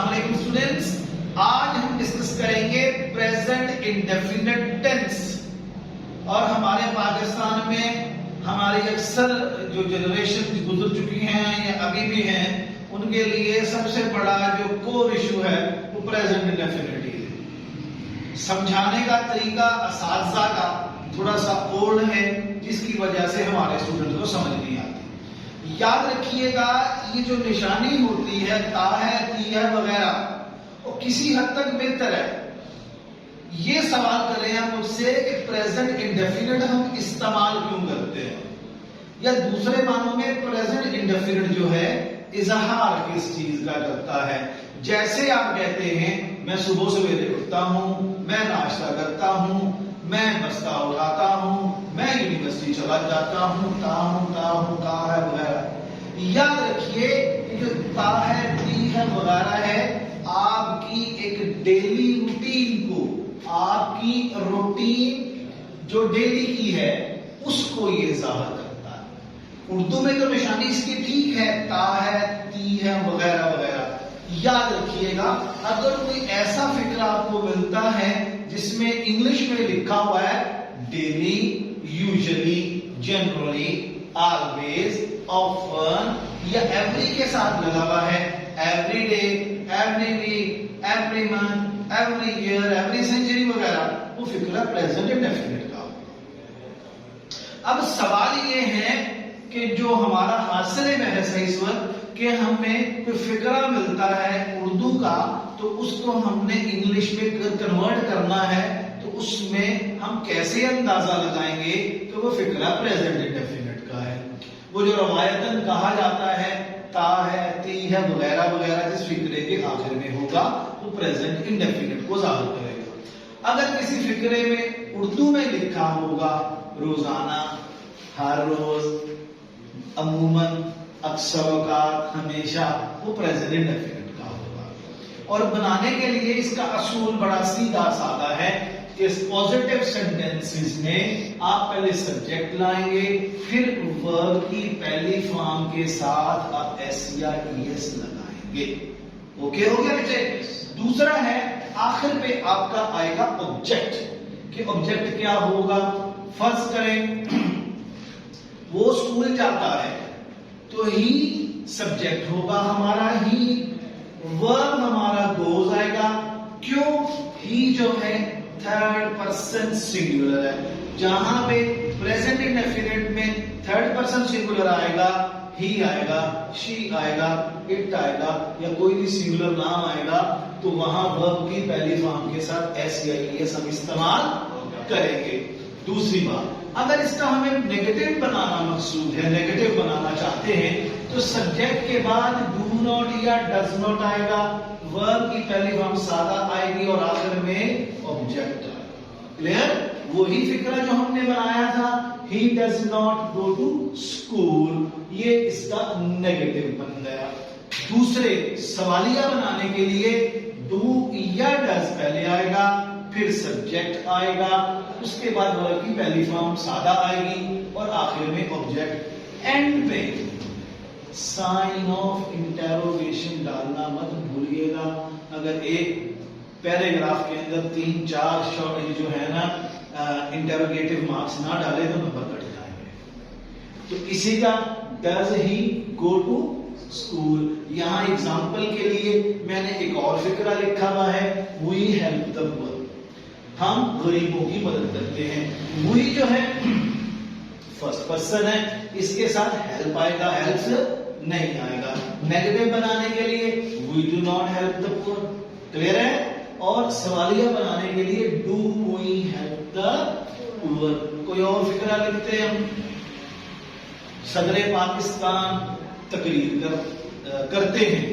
السلام علیکم اسٹوڈینٹس، آج ہم ڈسکس کریں گے پریزنٹ انڈیفینٹ ٹینس. اور ہمارے پاکستان میں ہماری اکثر جو جنریشن گزر چکی ہیں یا ابھی بھی ہیں ان کے لیے سب سے بڑا جو کور ایشو ہے وہ پریزنٹ انڈیفینٹ ہے. سمجھانے کا طریقہ اساتذہ کا تھوڑا سا اولڈ ہے جس کی وجہ سے ہمارے اسٹوڈنٹ کو سمجھ نہیں آتی. یاد رکھیے گا یہ جو نشانی ہوتی ہے تا ہے تی ہے وغیرہ وہ کسی حد تک بہتر ہے. یہ سوال کریں ہم مجھ سے کہ پریزنٹ انڈیفینٹ ہم استعمال کیوں کرتے ہیں، یا دوسرے معنوں میں پریزنٹ انڈیفینٹ جو ہے اظہار کس چیز کا کرتا ہے. جیسے آپ کہتے ہیں میں صبح سویرے اٹھتا ہوں، میں ناشتہ کرتا ہوں، میں بستہ اٹھاتا ہوں، میں یونیورسٹی چلا جاتا ہوں، تا ہے وغیرہ. یاد رکھیے جو تا ہے تی ہے وغیرہ ہے آپ کی ایک ڈیلی روٹین کو، آپ کی روٹین جو ڈیلی کی ہے اس کو یہ ظاہر کرتا ہے. اردو میں تو نشانی اس کی ٹھیک ہے، تا ہے تی ہے وغیرہ وغیرہ. یاد رکھیے گا اگر کوئی ایسا فکر آپ کو ملتا ہے جس میں انگلش میں لکھا ہوا ہے daily, usually, generally, always, often یا ایوری کے ساتھ لگا ہوا ہے every day, every week, every month, every year, every century وغیرہ، وہ فکر ہے پریزنٹ انڈیفینٹ کا. اب سوال یہ ہے کہ جو ہمارا حاصل میں ہے صحیح اس وقت کہ ہمیں کوئی فکرہ ملتا ہے اردو کا تو اس کو ہم نے انگلش میں کنورٹ کرنا ہے، تو اس میں ہم کیسے اندازہ لگائیں گے کہ وہ فکرہ پریزنٹ انڈیفینٹ کا ہے. وہ جو روایتاً کہا جاتا ہے تا ہے تی ہے وغیرہ وغیرہ جس فکرے کے آخر میں ہوگا وہ پریزنٹ انڈیفینٹ کو ظاہر کرے گا. اگر کسی فکرے میں اردو میں لکھا ہوگا روزانہ، ہر روز، عموماً، اکثر اوقات، ہمیشہ، وہ پریزنٹ انڈیفینٹ کا ہوگا. اور بنانے کے لیے اس کا اصول بڑا سیدھا سادہ ہے کہ پوزیٹیو سینٹینسز میں آپ پہلے سبجیکٹ لائیں گے، پھر ورب کی پہلی فارم کے ساتھ آپ ایس یا ای ایس لگائیں گے. اوکے ہو گیا بچے؟ دوسرا ہے آخر پہ آپ کا آئے گا آبجیکٹ، کہ آبجیکٹ کیا ہوگا. فرض کریں وہ اسکول جاتا ہے تو ہی سبجیکٹ ہوگا ہمارا، ہی ورب ہمارا گوز آئے گا. کیوں؟ ہی جو ہے تھرڈ پرسن سنگولر ہے. جہاں پہ پریزنٹ انڈیفینٹ میں تھرڈ پرسن سنگولر آئے گا، ہی آئے گا، شی آئے گا، اٹ آئے گا یا کوئی بھی سنگولر نام آئے گا تو وہاں ورب کی پہلی فارم کے ساتھ ایس یا ای ایس ہم استعمال کریں گے. دوسری بات، اگر اس کا ہمیں نیگیٹو بنانا مقصود ہے، نیگیٹو بنانا چاہتے ہیں تو سبجیکٹ کے بعد ڈو ناٹ یا ڈز ناٹ آئے گا، ورب کی پہلی فارم سادہ آئے گی اور آخر میں آبجیکٹ. کلیئر؟ وہی فکرہ جو ہم نے بنایا تھا he does not go to school، یہ اس کا نیگیٹو بن گیا. دوسرے سوالیہ بنانے کے لیے ڈو یا ڈز پہلے آئے گا، پھر سبجیکٹ آئے گا، اس کے بعد ورب کی پہلی فارم سادہ آئے گی اور آخر میں آبجیکٹ. اینڈ پہ سائن آف انٹروگیشن ڈالنا مت بھولیے گا. اگر ایک پیراگراف کے اندر 3-4 جو ہے نا انٹروگیٹو مارکس نہ ڈالے تو نمبر کٹ جائیں گے. تو اسی کا ڈز ہی گو ٹو اسکول. یہاں ایگزامپل کے لیے میں نے ایک اور فکرہ لکھا ہوا ہے وی ہیلپ دی پور، ہم غریبوں کی مدد کرتے ہیں. وی جو ہے فرسٹ پرسن ہے، اس کے ساتھ ہیلپ آئے گا، ہیلپس نہیں آئے گا. نیگیٹو بنانے کے لیے we do not help the poor. Clear ہے؟ اور سوالیہ بنانے کے لیے ڈو وی ہیلپ دی پور. کوئی اور فکرہ لکھتے ہیں ہم. صدر پاکستان تقریر کرتے ہیں،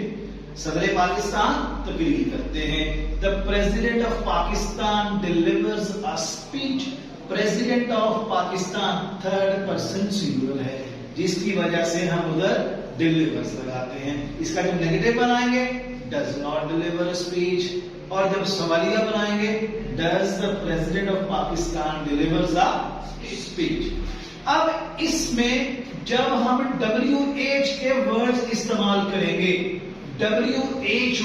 صدر پاکستان تقریر کرتے ہیں. The President of Pakistan delivers a speech. President of Pakistan third person singular ہے جس کی وجہ سے ہم ادھر delivers لگاتے ہیں. اس کا جب نیگیٹو بنائیں گے does not deliver a speech، اور جب سوالیہ بنائیں گے does the President of Pakistan delivers a speech. اب اس میں جب ہم WH کے ورڈز استعمال کریں گے WH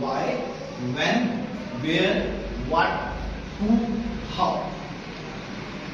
Why, when, where, what, who, how.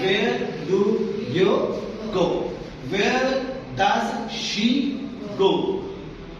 Where do you go? Where does she go?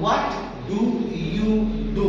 What do you do?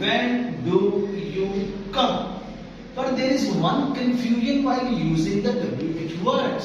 When do you come? But there is one confusion while using the WH words.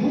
who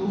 do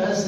does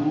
do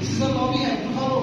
This is a law we have to follow.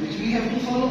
which we have to follow.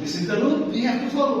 this is the rule we have to follow.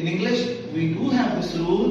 in English we do have this rule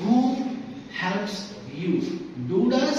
who helps you, do does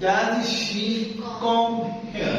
Does she comb hair?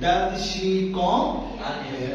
Does she comb hair?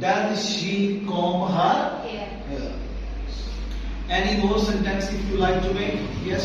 Does she comb her hair? Any more sentence if you like to make? Yes.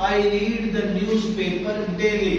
I read the newspaper daily.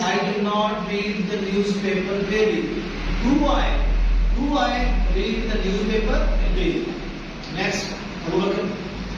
I do not read the newspaper daily. Do I read the newspaper daily? Next, Abu Bakr,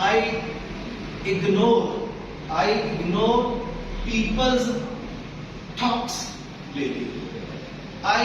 I ignore people's thoughts daily. I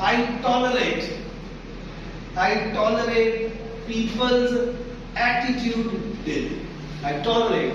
I tolerate people's attitude daily. I tolerate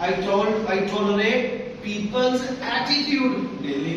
I tolerate people's attitude daily.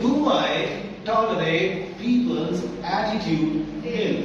do I tolerate people's attitude daily.